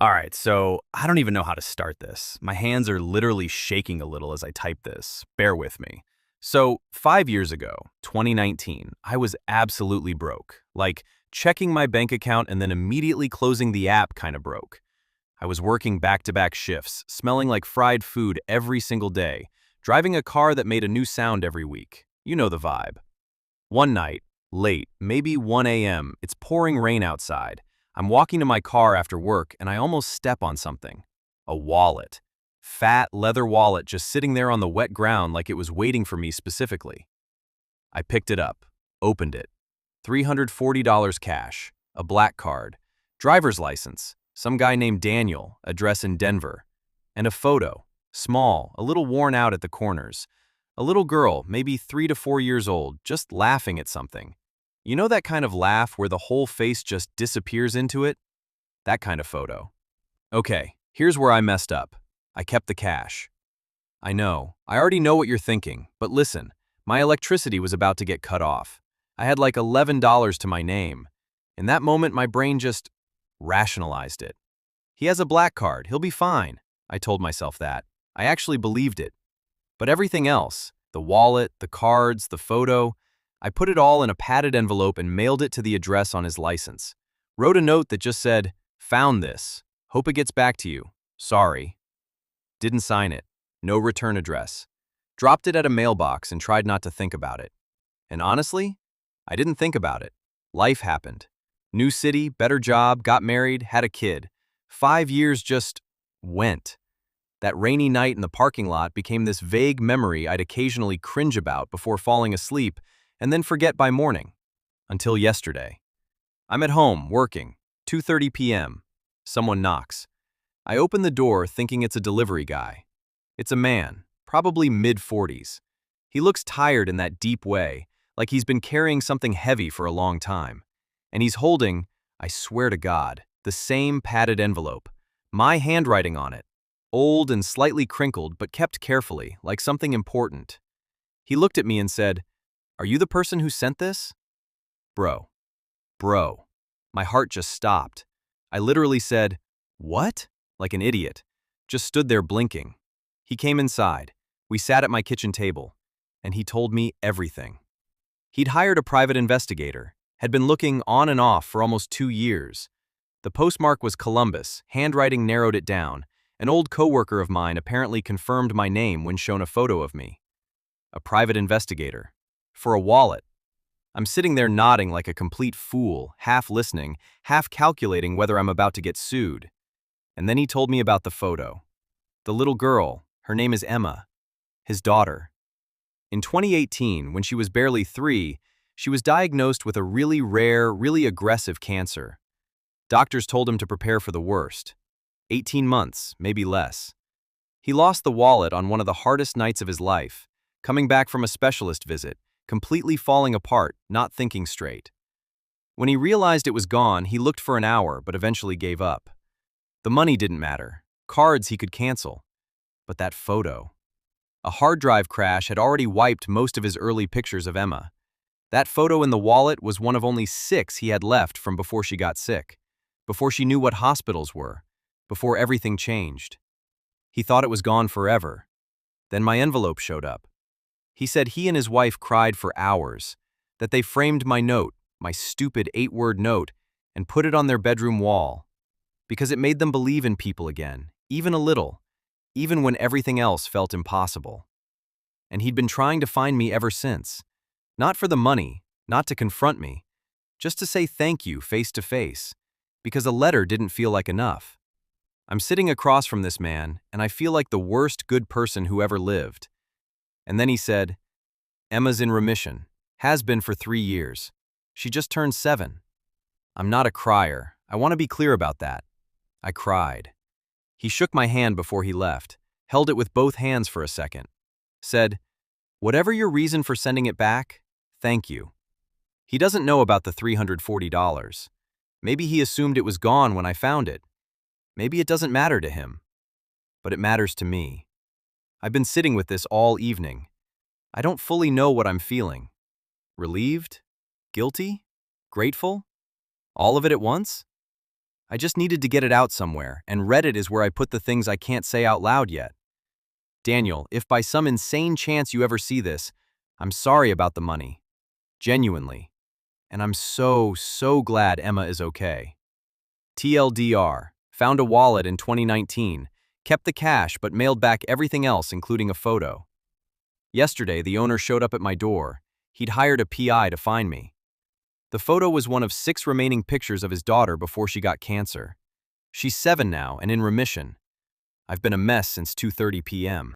All right, so I don't even know how to start this. My hands are literally shaking a little as I type this. Bear with me. So, 5 years ago, 2019, I was absolutely broke. Like, checking my bank account and then immediately closing the app kind of broke. I was working back-to-back shifts, smelling like fried food every single day, driving a car that made a new sound every week. You know the vibe. One night, late, maybe 1 a.m., it's pouring rain outside. I'm walking to my car after work and I almost step on something. A wallet. Fat leather wallet just sitting there on the wet ground like it was waiting for me specifically. I picked it up, opened it. $340 cash, a black card, driver's license, some guy named Daniel, address in Denver, and a photo, small, a little worn out at the corners. A little girl, maybe 3 to 4 years old, just laughing at something. You know that kind of laugh where the whole face just disappears into it? That kind of photo. Okay, here's where I messed up. I kept the cash. I already know what you're thinking, but listen, my electricity was about to get cut off. I had like $11 to my name. In that moment, my brain just rationalized it. He has a black card, he'll be fine. I told myself that. I actually believed it. But everything else, the wallet, the cards, the photo, I put it all in a padded envelope and mailed it to the address on his license. Wrote a note that just said, "Found this. Hope it gets back to you. Sorry." Didn't sign it. No return address. Dropped it at a mailbox and tried not to think about it. And honestly, I didn't think about it. Life happened. New city, better job, got married, had a kid. 5 years just went. That rainy night in the parking lot became this vague memory I'd occasionally cringe about before falling asleep and then forget by morning. Until yesterday. I'm at home, working, 2:30 p.m. Someone knocks. I open the door thinking it's a delivery guy. It's a man, probably mid-40s. He looks tired in that deep way, like he's been carrying something heavy for a long time. And he's holding, I swear to God, the same padded envelope, my handwriting on it. Old and slightly crinkled, but kept carefully, like something important. He looked at me and said, "Are you the person who sent this?" Bro. Bro. My heart just stopped. I literally said, "What?" like an idiot. Just stood there blinking. He came inside. We sat at my kitchen table, and he told me everything. He'd hired a private investigator, had been looking on and off for almost 2 years. The postmark was Columbus, handwriting narrowed it down. An old coworker of mine apparently confirmed my name when shown a photo of me. A private investigator. For a wallet. I'm sitting there nodding like a complete fool, half listening, half calculating whether I'm about to get sued. And then he told me about the photo. The little girl, her name is Emma, his daughter. In 2018, when she was barely 3, she was diagnosed with a really rare, really aggressive cancer. Doctors told him to prepare for the worst. 18 months, maybe less. He lost the wallet on one of the hardest nights of his life, coming back from a specialist visit, completely falling apart, not thinking straight. When he realized it was gone, he looked for an hour, but eventually gave up. The money didn't matter. Cards he could cancel. But that photo. A hard drive crash had already wiped most of his early pictures of Emma. That photo in the wallet was one of only 6 he had left from before she got sick, before she knew what hospitals were, before everything changed. He thought it was gone forever. Then my envelope showed up. He said he and his wife cried for hours, that they framed my note, my stupid 8-word note, and put it on their bedroom wall, because it made them believe in people again, even a little, even when everything else felt impossible. And he'd been trying to find me ever since, not for the money, not to confront me, just to say thank you face to face, because a letter didn't feel like enough. I'm sitting across from this man, and I feel like the worst good person who ever lived. And then he said, "Emma's in remission, has been for 3 years. She just turned 7. I'm not a crier. I want to be clear about that. I cried. He shook my hand before he left, held it with both hands for a second, said, "Whatever your reason for sending it back, thank you." He doesn't know about the $340. Maybe he assumed it was gone when I found it. Maybe it doesn't matter to him. But it matters to me. I've been sitting with this all evening. I don't fully know what I'm feeling. Relieved? Guilty? Grateful? All of it at once? I just needed to get it out somewhere, and Reddit is where I put the things I can't say out loud yet. Daniel, if by some insane chance you ever see this, I'm sorry about the money. Genuinely. And I'm so glad Emma is okay. TLDR. Found a wallet in 2019. Kept the cash but mailed back everything else including a photo. Yesterday, the owner showed up at my door. He'd hired a PI to find me. The photo was one of 6 remaining pictures of his daughter before she got cancer. She's 7 now and in remission. I've been a mess since 2:30 p.m.